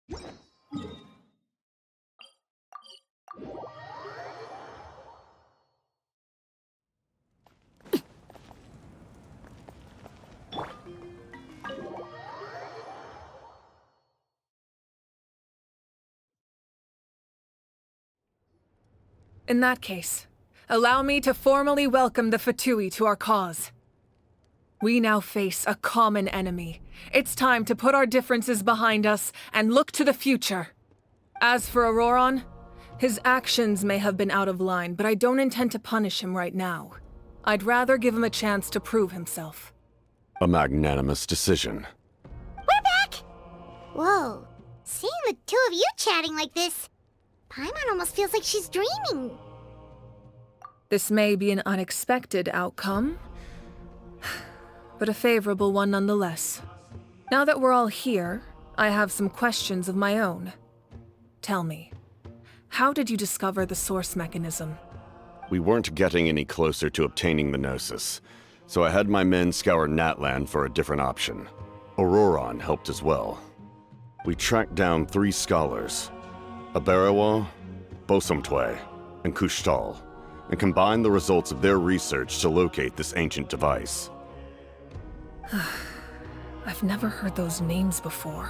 In that case, allow me to formally welcome the Fatui to our cause. We now face a common enemy. It's time to put our differences behind us and look to the future. As for Auroron, his actions may have been out of line, but I don't intend to punish him right now. I'd rather give him a chance to prove himself. A magnanimous decision. We're back! Whoa, seeing the two of you chatting like this, Paimon almost feels like she's dreaming. This may be an unexpected outcome, but a favorable one nonetheless. Now that we're all here, I have some questions of my own. Tell me, how did you discover the source mechanism? We weren't getting any closer to obtaining the Gnosis, so I had my men scour Natlan for a different option. Auroron helped as well. We tracked down 3 scholars, Aberawa, Bosomtwe, and Kushtal, and combined the results of their research to locate this ancient device. I've never heard those names before.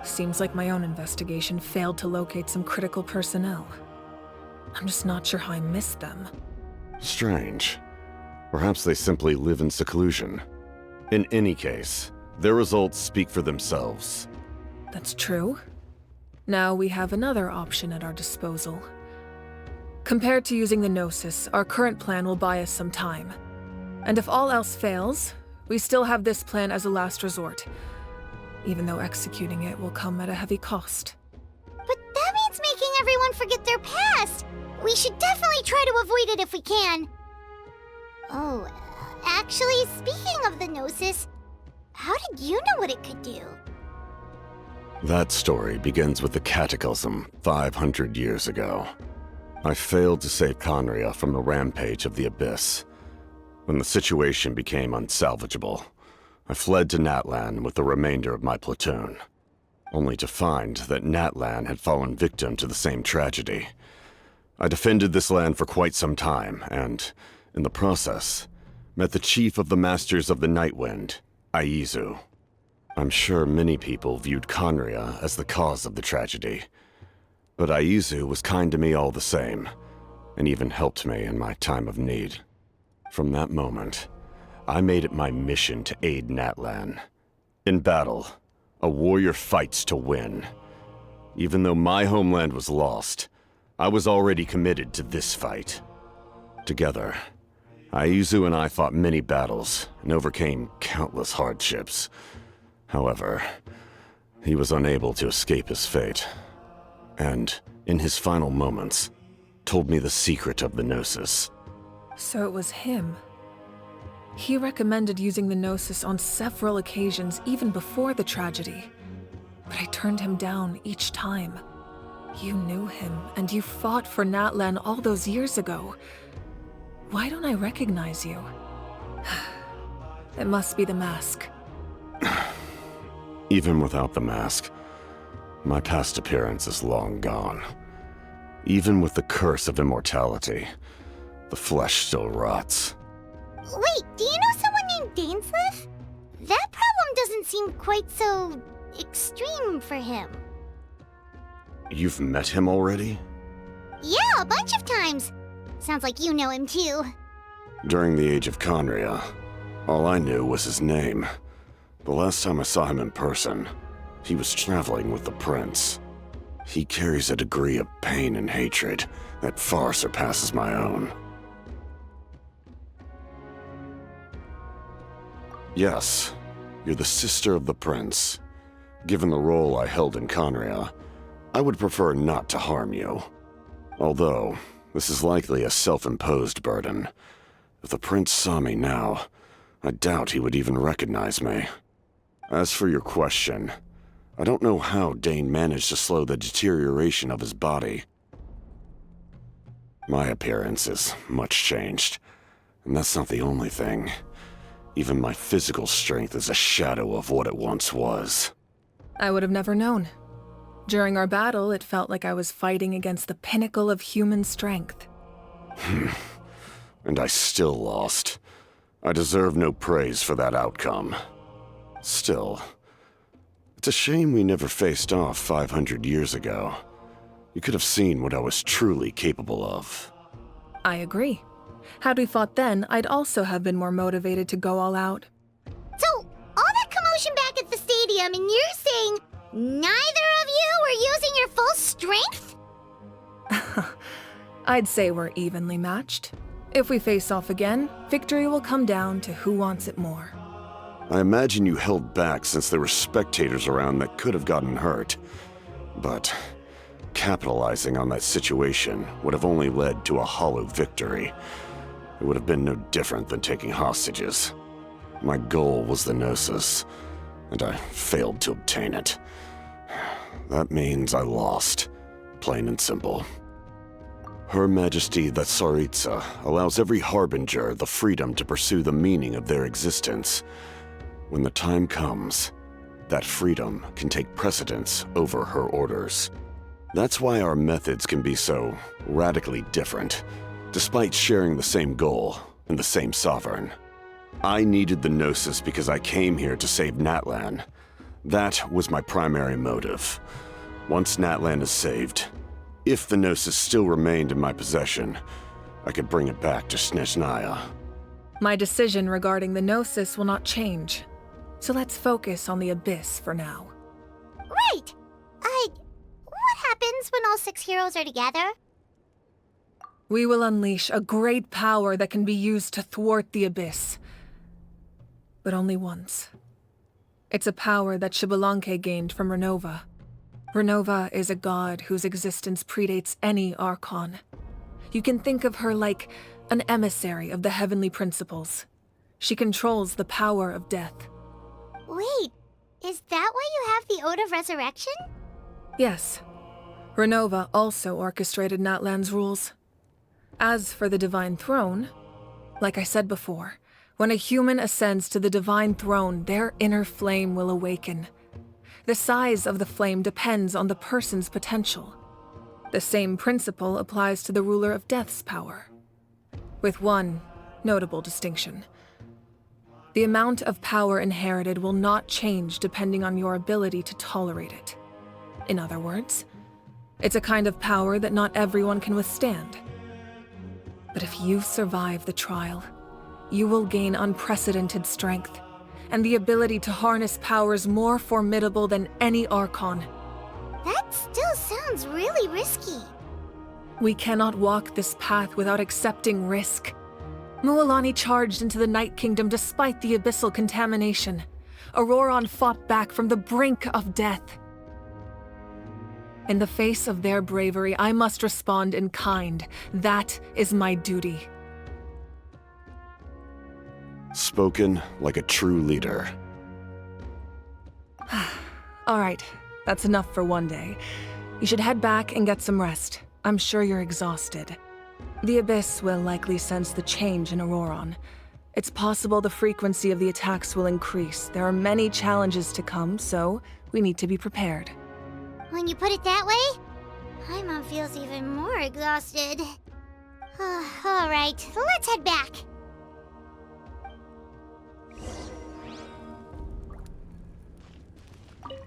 Seems like my own investigation failed to locate some critical personnel. I'm just not sure how I missed them. Strange. Perhaps they simply live in seclusion. In any case, their results speak for themselves. That's true. Now we have another option at our disposal. Compared to using the Gnosis, our current plan will buy us some time. And if all else fails, we still have this plan as a last resort, even though executing it will come at a heavy cost. But that means making everyone forget their past! We should definitely try to avoid it if we can. Oh, actually, speaking of the Gnosis, how did you know what it could do? That story begins with the Cataclysm 500 years ago. I failed to save Conria from the rampage of the Abyss. When the situation became unsalvageable, I fled to Natlan with the remainder of my platoon, only to find that Natlan had fallen victim to the same tragedy. I defended this land for quite some time, and, in the process, met the chief of the Masters of the Nightwind, Aizu. I'm sure many people viewed Conria as the cause of the tragedy, but Aizu was kind to me all the same, and even helped me in my time of need. From that moment, I made it my mission to aid Natlan. In battle, a warrior fights to win. Even though my homeland was lost, I was already committed to this fight. Together, Aizu and I fought many battles and overcame countless hardships. However, he was unable to escape his fate, and, in his final moments, told me the secret of the Gnosis. So it was him. He recommended using the Gnosis on several occasions even before the tragedy, but I turned him down each time. You knew him, and you fought for Natlan all those years ago. Why don't I recognize you? It must be the mask. Even without the mask, my past appearance is long gone. Even with the curse of immortality, the flesh still rots. Wait, do you know someone named Dainsleif? That problem doesn't seem quite so extreme for him. You've met him already? Yeah, a bunch of times. Sounds like you know him too. During the age of Conria, all I knew was his name. The last time I saw him in person, he was traveling with the prince. He carries a degree of pain and hatred that far surpasses my own. Yes, you're the sister of the prince. Given the role I held in Conria, I would prefer not to harm you. Although, this is likely a self-imposed burden. If the prince saw me now, I doubt he would even recognize me. As for your question, I don't know how Dane managed to slow the deterioration of his body. My appearance is much changed, and that's not the only thing. Even my physical strength is a shadow of what it once was. I would have never known. During our battle, it felt like I was fighting against the pinnacle of human strength. And I still lost. I deserve no praise for that outcome. Still, it's a shame we never faced off 500 years ago. You could have seen what I was truly capable of. I agree. Had we fought then, I'd also have been more motivated to go all out. So, all that commotion back at the stadium, and you're saying neither of you were using your full strength? I'd say we're evenly matched. If we face off again, victory will come down to who wants it more. I imagine you held back since there were spectators around that could have gotten hurt. But capitalizing on that situation would have only led to a hollow victory. It would have been no different than taking hostages. My goal was the Gnosis, and I failed to obtain it. That means I lost, plain and simple. Her Majesty the Tsaritsa allows every harbinger the freedom to pursue the meaning of their existence. When the time comes, that freedom can take precedence over her orders. That's why our methods can be so radically different, despite sharing the same goal and the same sovereign. I needed the Gnosis because I came here to save Natlan. That was my primary motive. Once Natlan is saved, if the Gnosis still remained in my possession, I could bring it back to Snezhnaya. My decision regarding the Gnosis will not change. So let's focus on the Abyss for now. Right! What happens when all 6 heroes are together? We will unleash a great power that can be used to thwart the Abyss. But only once. It's a power that Xbalanque gained from Renova. Renova is a god whose existence predates any Archon. You can think of her like an emissary of the heavenly principles. She controls the power of death. Wait, is that why you have the Ode of Resurrection? Yes. Renova also orchestrated Natlan's rules. As for the Divine Throne, like I said before, when a human ascends to the Divine Throne, their inner flame will awaken. The size of the flame depends on the person's potential. The same principle applies to the ruler of Death's power, with one notable distinction. The amount of power inherited will not change depending on your ability to tolerate it. In other words, it's a kind of power that not everyone can withstand. But if you survive the trial, you will gain unprecedented strength, and the ability to harness powers more formidable than any Archon. That still sounds really risky. We cannot walk this path without accepting risk. Mualani charged into the Night Kingdom despite the abyssal contamination. Auroron fought back from the brink of death. In the face of their bravery, I must respond in kind. That is my duty. Spoken like a true leader. All right, that's enough for one day. You should head back and get some rest. I'm sure you're exhausted. The Abyss will likely sense the change in Auroron. It's possible the frequency of the attacks will increase. There are many challenges to come, so we need to be prepared. When you put it that way, Paimon feels even more exhausted. All right, let's head back.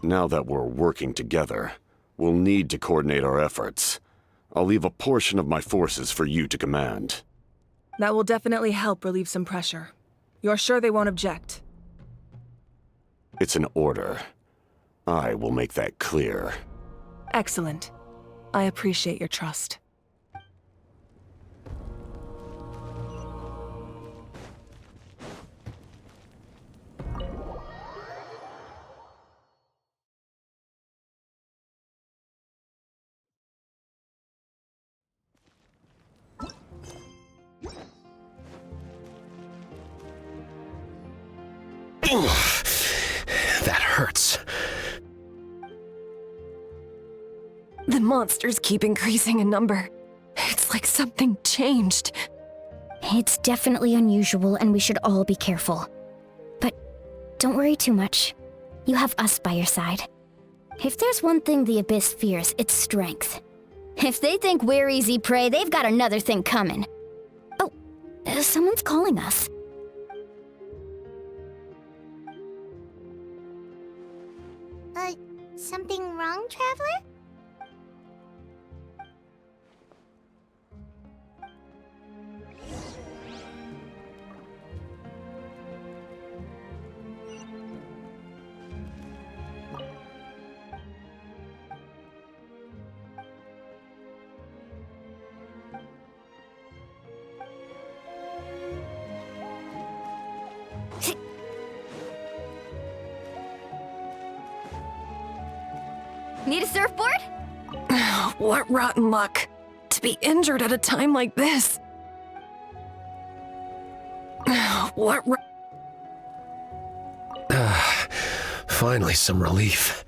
Now that we're working together, we'll need to coordinate our efforts. I'll leave a portion of my forces for you to command. That will definitely help relieve some pressure. You're sure they won't object? It's an order. I will make that clear. Excellent. I appreciate your trust. That hurts. The monsters keep increasing in number. It's like something changed. It's definitely unusual and we should all be careful. But don't worry too much. You have us by your side. If there's one thing the Abyss fears, it's strength. If they think we're easy prey, they've got another thing coming. Oh, someone's calling us. Something wrong, Traveler? Need a surfboard? What rotten luck. To be injured at a time like this. Finally, some relief.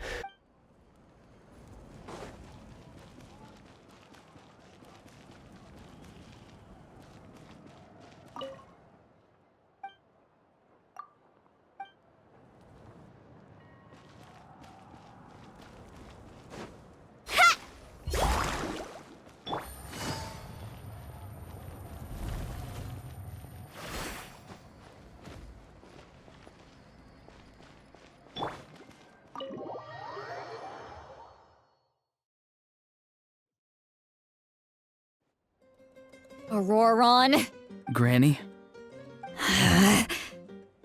Auroron? Granny?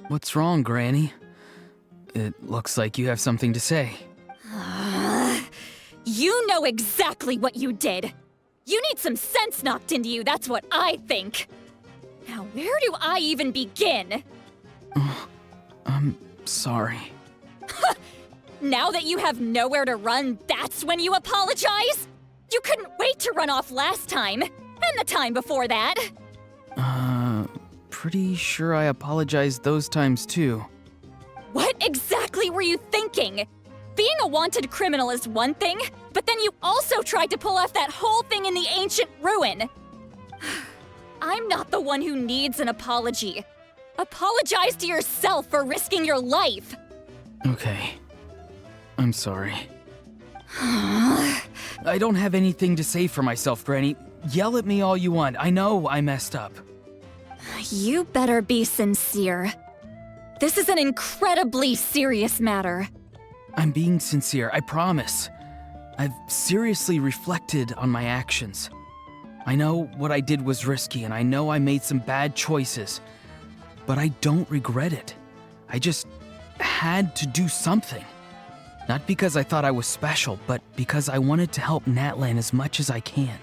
What's wrong, Granny? It looks like you have something to say. You know exactly what you did. You need some sense knocked into you, that's what I think. Now, where do I even begin? I'm sorry. Now that you have nowhere to run, that's when you apologize? You couldn't wait to run off last time, and the time before that. Pretty sure I apologized those times too. What exactly were you thinking? Being a wanted criminal is one thing, but then you also tried to pull off that whole thing in the ancient ruin. I'm not the one who needs an apology. Apologize to yourself for risking your life. Okay. I'm sorry. I don't have anything to say for myself, Granny. Yell at me all you want. I know I messed up. You better be sincere. This is an incredibly serious matter. I'm being sincere, I promise. I've seriously reflected on my actions. I know what I did was risky, and I know I made some bad choices. But I don't regret it. I just had to do something. Not because I thought I was special, but because I wanted to help Natlan as much as I can.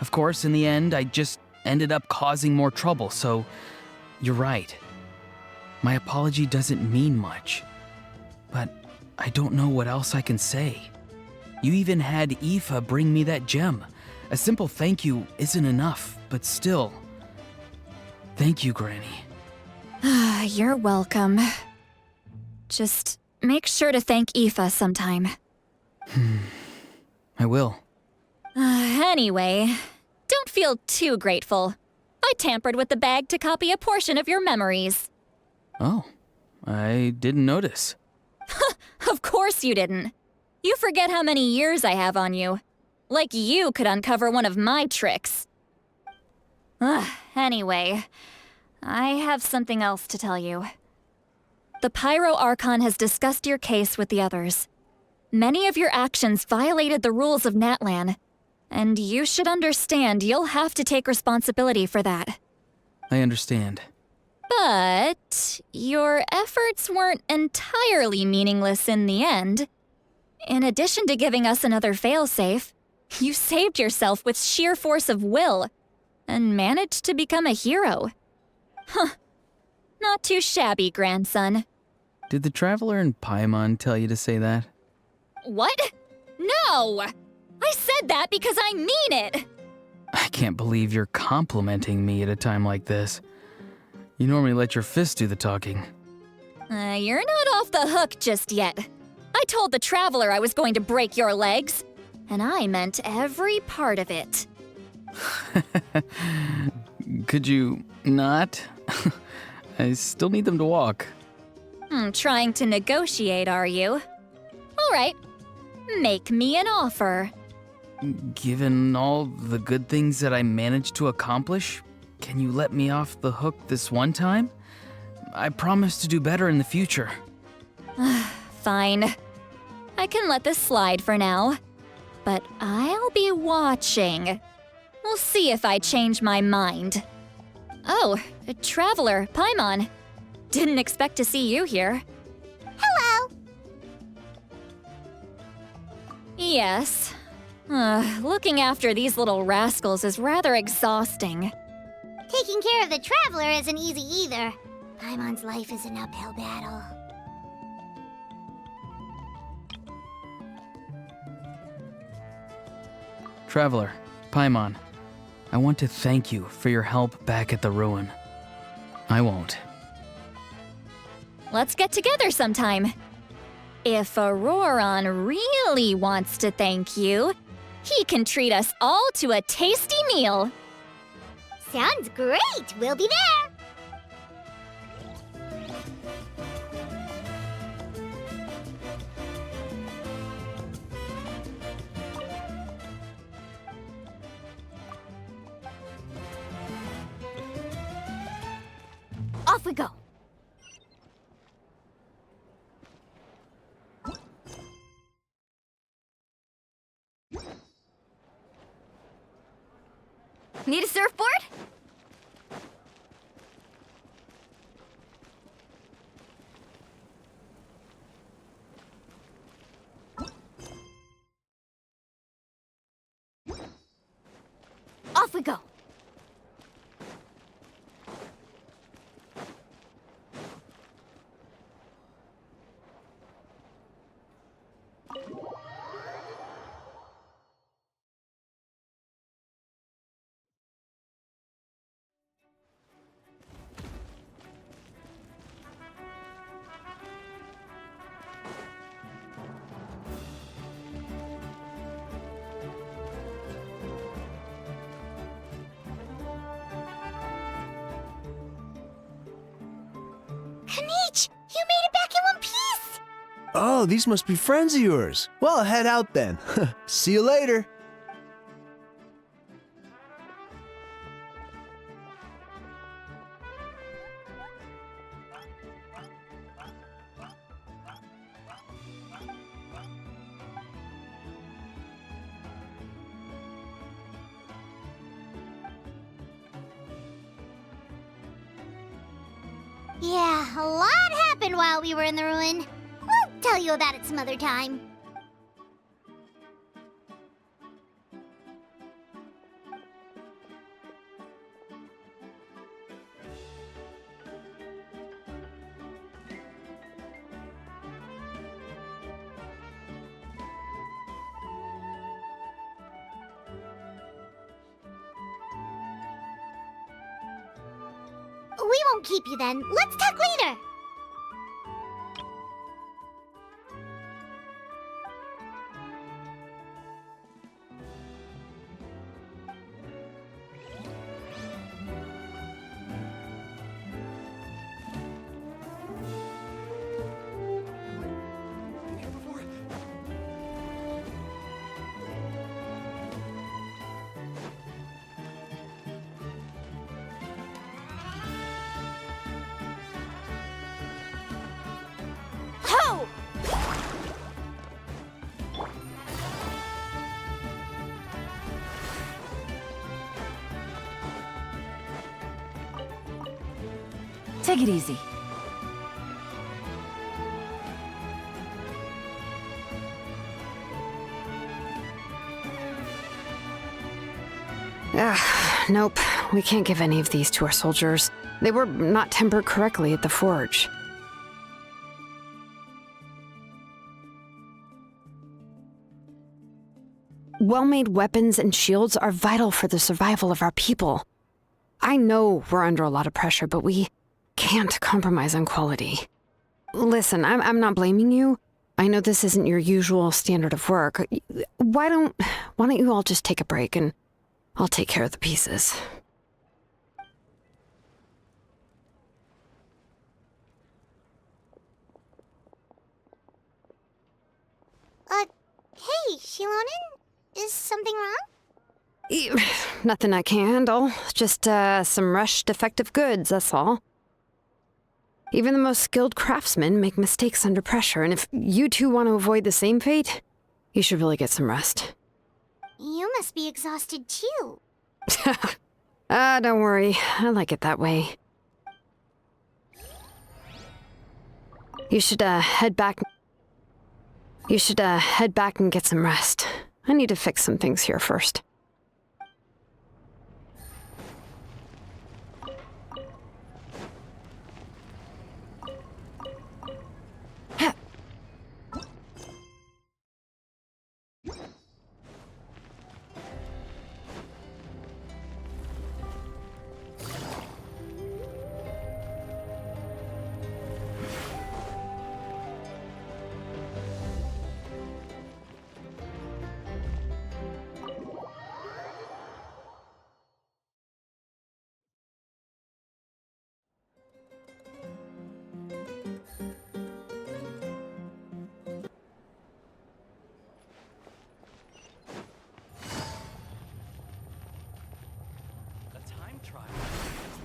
Of course, in the end, I just ended up causing more trouble, so you're right. My apology doesn't mean much, but I don't know what else I can say. You even had Aoife bring me that gem. A simple thank you isn't enough, but still. Thank you, Granny. You're welcome. Just make sure to thank Aoife sometime. I will. Anyway, don't feel too grateful. I tampered with the bag to copy a portion of your memories. Oh, I didn't notice. Of course you didn't. You forget how many years I have on you. Like you could uncover one of my tricks. Anyway, I have something else to tell you. The Pyro Archon has discussed your case with the others. Many of your actions violated the rules of Natlan, and you should understand you'll have to take responsibility for that. I understand. But your efforts weren't entirely meaningless in the end. In addition to giving us another failsafe, you saved yourself with sheer force of will and managed to become a hero. Not too shabby, grandson. Did the Traveler in Paimon tell you to say that? What? No! I said that because I mean it! I can't believe you're complimenting me at a time like this. You normally let your fist do the talking. You're not off the hook just yet. I told the Traveler I was going to break your legs, and I meant every part of it. Could you not? I still need them to walk. Trying to negotiate, are you? All right. Make me an offer. Given all the good things that I managed to accomplish, can you let me off the hook this one time? I promise to do better in the future. Fine. I can let this slide for now. But I'll be watching. We'll see if I change my mind. Oh, a traveler, Paimon. Didn't expect to see you here. Hello! Yes. Looking after these little rascals is rather exhausting. Taking care of the traveler isn't easy either. Paimon's life is an uphill battle. Traveler, Paimon, I want to thank you for your help back at the ruin. I won't. Let's get together sometime. If Auroron really wants to thank you, he can treat us all to a tasty meal. Sounds great! We'll be there! Off we go! Need a surfboard? Off we go! Kanich! You made it back in one piece! Oh, these must be friends of yours. Well, head out then. See you later. Yeah, a lot happened while we were in the ruin. We'll tell you about it some other time. We won't keep you then. Let's talk later. Ho! Take it easy. Nope. We can't give any of these to our soldiers. They were not tempered correctly at the forge. Well-made weapons and shields are vital for the survival of our people. I know we're under a lot of pressure, but we can't compromise on quality. Listen, I'm not blaming you. I know this isn't your usual standard of work. Why don't you all just take a break and I'll take care of the pieces. Hey, Shilonen? Is something wrong? Nothing I can't handle. Just, some rushed defective goods, that's all. Even the most skilled craftsmen make mistakes under pressure, and if you two want to avoid the same fate, you should really get some rest. You must be exhausted too. Don't worry. I like it that way. You should, head back and get some rest. I need to fix some things here first.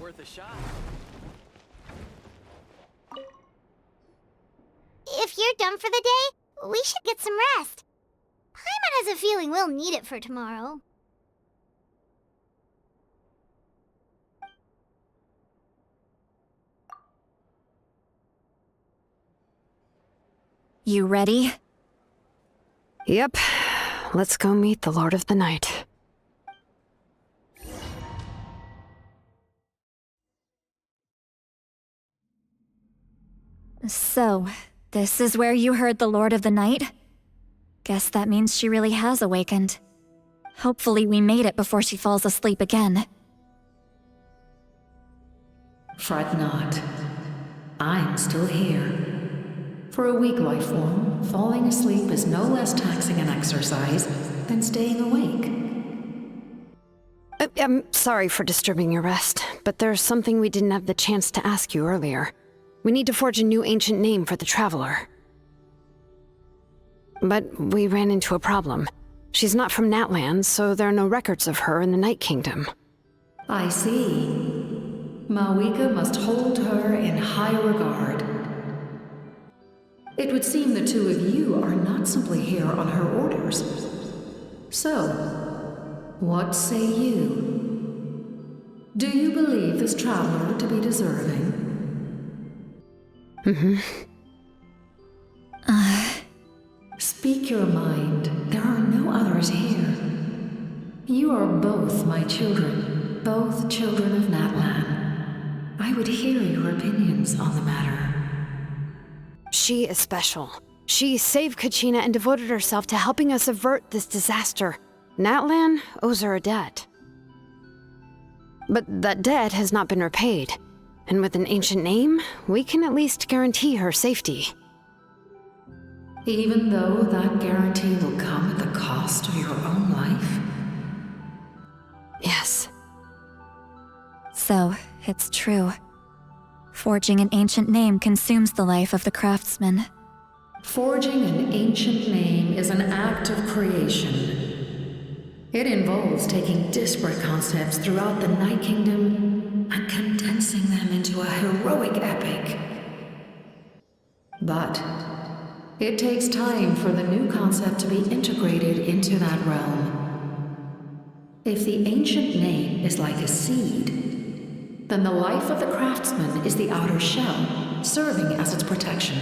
Worth a shot. If you're done for the day, we should get some rest. Paimon has a feeling we'll need it for tomorrow. You ready? Yep. Let's go meet the Lord of the Night. So, this is where you heard the Lord of the Night? Guess that means she really has awakened. Hopefully we made it before she falls asleep again. Fret not. I'm still here. For a weak life form, falling asleep is no less taxing an exercise than staying awake. I'm sorry for disturbing your rest, but there's something we didn't have the chance to ask you earlier. We need to forge a new ancient name for the Traveler. But we ran into a problem. She's not from Natlan, so there are no records of her in the Night Kingdom. I see. Mawika must hold her in high regard. It would seem the two of you are not simply here on her orders. So, what say you? Do you believe this traveler to be deserving? Speak your mind. There are no others here. You are both my children, both children of Natlan. I would hear your opinions on the matter. She is special. She saved Kachina and devoted herself to helping us avert this disaster. Natlan owes her a debt. But that debt has not been repaid. And with an ancient name, we can at least guarantee her safety. Even though that guarantee will come at the cost of your own life? Yes. So, it's true. Forging an ancient name consumes the life of the craftsman. Forging an ancient name is an act of creation. It involves taking disparate concepts throughout the Night Kingdom and condensing them into a heroic epic. But it takes time for the new concept to be integrated into that realm. If the ancient name is like a seed, then the life of the craftsman is the outer shell, serving as its protection.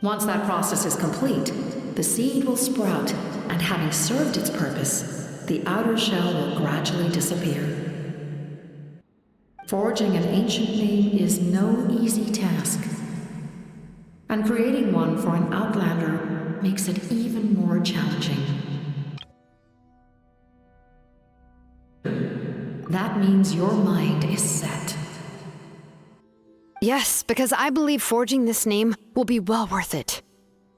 Once that process is complete, the seed will sprout, and having served its purpose, the outer shell will gradually disappear. Forging an ancient name is no easy task, and creating one for an outlander makes it even more challenging. That means your mind is set. Yes, because I believe forging this name will be well worth it.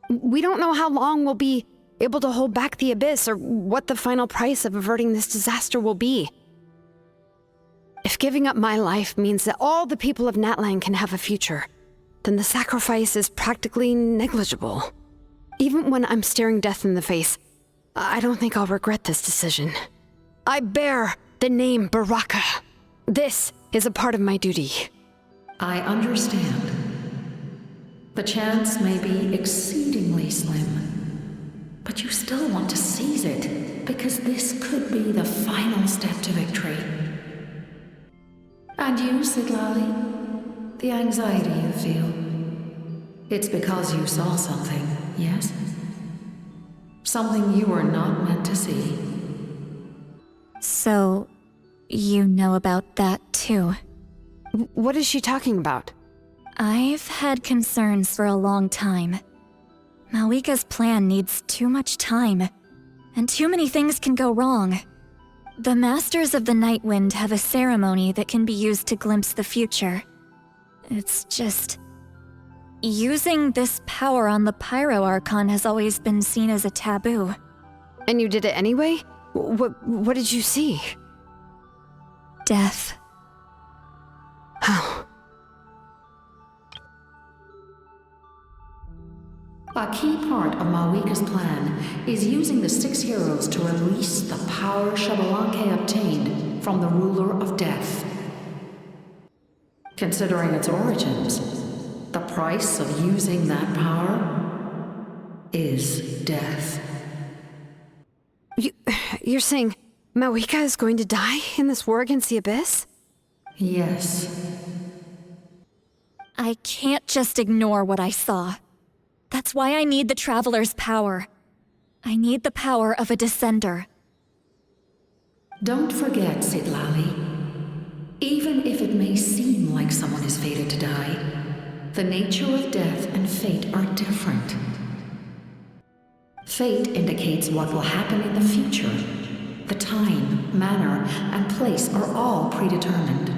We don't know how long we'll be able to hold back the Abyss or what the final price of averting this disaster will be. If giving up my life means that all the people of Natlan can have a future, then the sacrifice is practically negligible. Even when I'm staring death in the face, I don't think I'll regret this decision. I bear the name Baraka. This is a part of my duty. I understand. The chance may be exceedingly slim, but you still want to seize it, because this could be the final step to victory. And you, Siglali? The anxiety you feel. It's because you saw something, yes? Something you were not meant to see. So, you know about that too. What is she talking about? I've had concerns for a long time. Malika's plan needs too much time, and too many things can go wrong. The Masters of the Nightwind have a ceremony that can be used to glimpse the future. It's just... using this power on the Pyro Archon has always been seen as a taboo. And you did it anyway? What did you see? Death. How? A key part of Malika's plan is using the 6 heroes to release the power Xbalanque obtained from the ruler of death. Considering its origins, the price of using that power is death. You're saying Malika is going to die in this war against the Abyss? Yes. I can't just ignore what I saw. That's why I need the Traveler's power. I need the power of a Descender. Don't forget, Siglali. Even if it may seem like someone is fated to die, the nature of death and fate are different. Fate indicates what will happen in the future. The time, manner, and place are all predetermined.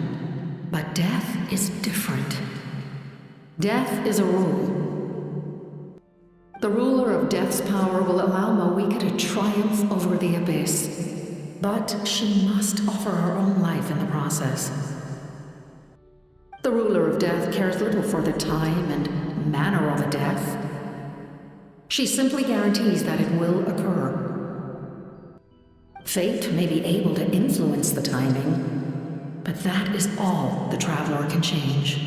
But death is different. Death is a rule. The ruler of death's power will allow Malika to triumph over the Abyss. But she must offer her own life in the process. The ruler of death cares little for the time and manner of a death. She simply guarantees that it will occur. Fate may be able to influence the timing, but that is all the Traveler can change.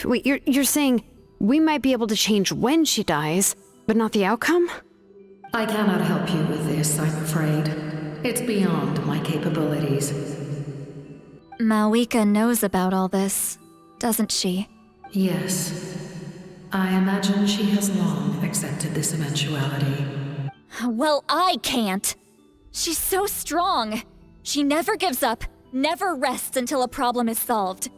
Wait, you're saying we might be able to change when she dies, but not the outcome? I cannot help you with this, I'm afraid. It's beyond my capabilities. Malika knows about all this, doesn't she? Yes. I imagine she has long accepted this eventuality. Well, I can't. She's so strong. She never gives up, never rests until a problem is solved.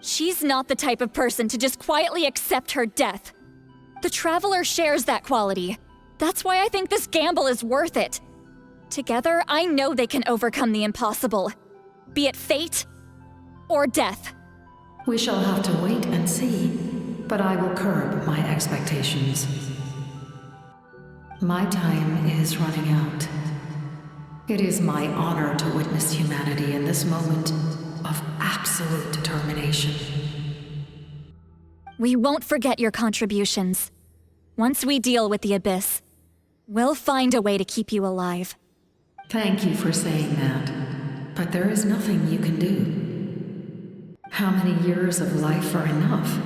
She's not the type of person to just quietly accept her death. The Traveler shares that quality. That's why I think this gamble is worth it. Together, I know they can overcome the impossible. Be it fate or death. We shall have to wait and see, but I will curb my expectations. My time is running out. It is my honor to witness humanity in this moment of absolute determination. We won't forget your contributions. Once we deal with the Abyss, we'll find a way to keep you alive. Thank you for saying that, but there is nothing you can do. How many years of life are enough?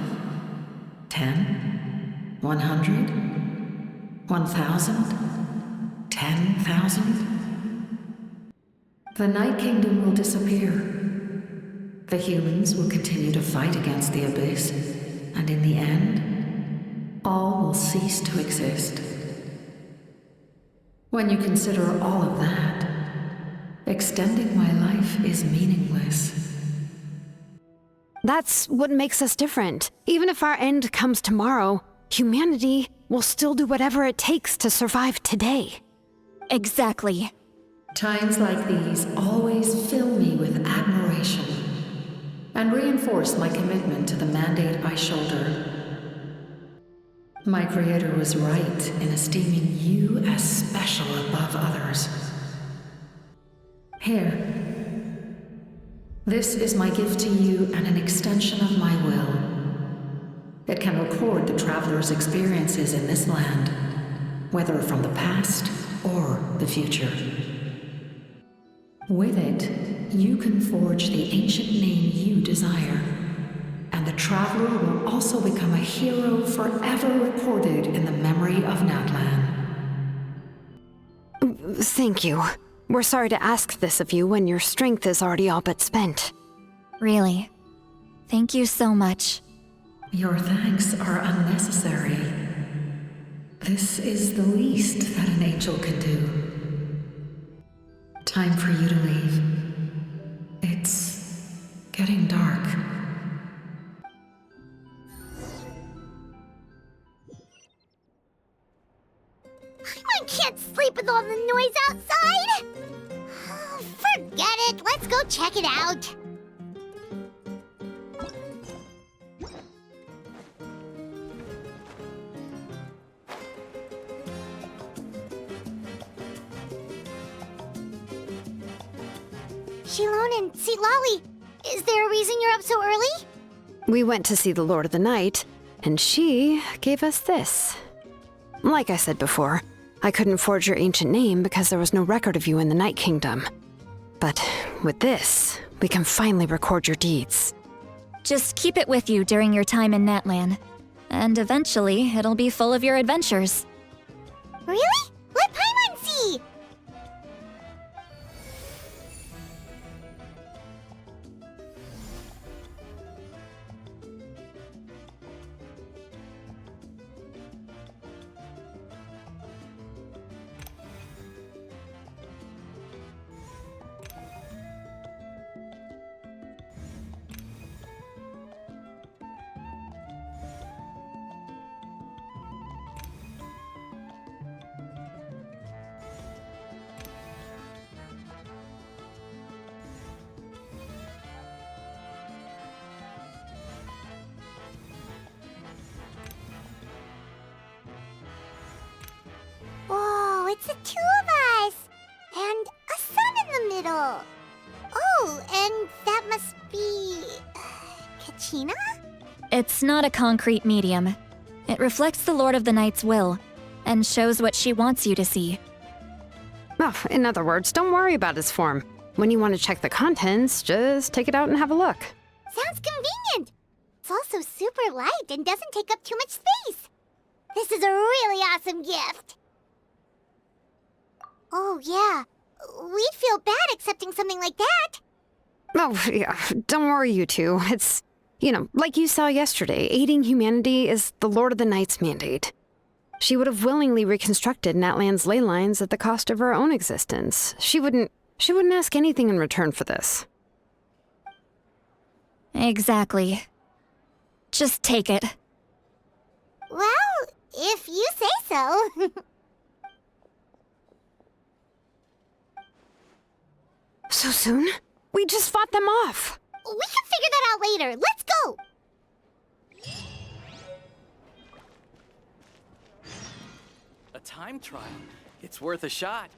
10? 100? 1,000? 10,000? The Night Kingdom will disappear. The humans will continue to fight against the Abyss, and in the end, all will cease to exist. When you consider all of that, extending my life is meaningless. That's what makes us different. Even if our end comes tomorrow, humanity will still do whatever it takes to survive today. Exactly. Times like these always fill me with admiration and reinforce my commitment to the mandate I shoulder. My Creator was right in esteeming you as special above others. Here. This is my gift to you and an extension of my will. It can record the traveler's experiences in this land, whether from the past or the future. With it, you can forge the ancient name you desire, and the traveler will also become a hero forever recorded in the memory of Natlan. Thank you. We're sorry to ask this of you when your strength is already all but spent. Really. Thank you so much. Your thanks are unnecessary. This is the least that an angel can do. Time for you to leave. It's getting dark. I can't sleep with all the noise outside! Forget it, let's go check it out. Shilon and Lolly, is there a reason you're up so early? We went to see the Lord of the Night, and she gave us this. Like I said before, I couldn't forge your ancient name because there was no record of you in the Night Kingdom. But with this, we can finally record your deeds. Just keep it with you during your time in Natlan. And eventually, it'll be full of your adventures. Really? Let Paimon see! Whoa, it's the two of us! And a sun in the middle! Oh, and that must be... Kachina? It's not a concrete medium. It reflects the Lord of the Night's will, and shows what she wants you to see. Well, in other words, don't worry about its form. When you want to check the contents, just take it out and have a look. Sounds convenient! It's also super light and doesn't take up too much space. This is a really awesome gift. Oh, yeah. We'd feel bad accepting something like that. Oh, yeah, don't worry, you two. It's, like you saw yesterday, aiding humanity is the Lord of the Night's mandate. She would have willingly reconstructed Natlan's ley lines at the cost of her own existence. She wouldn't ask anything in return for this. Exactly. Just take it. Well, if you say so. So soon? We just fought them off. We can figure that out later. Let's go! A time trial. It's worth a shot.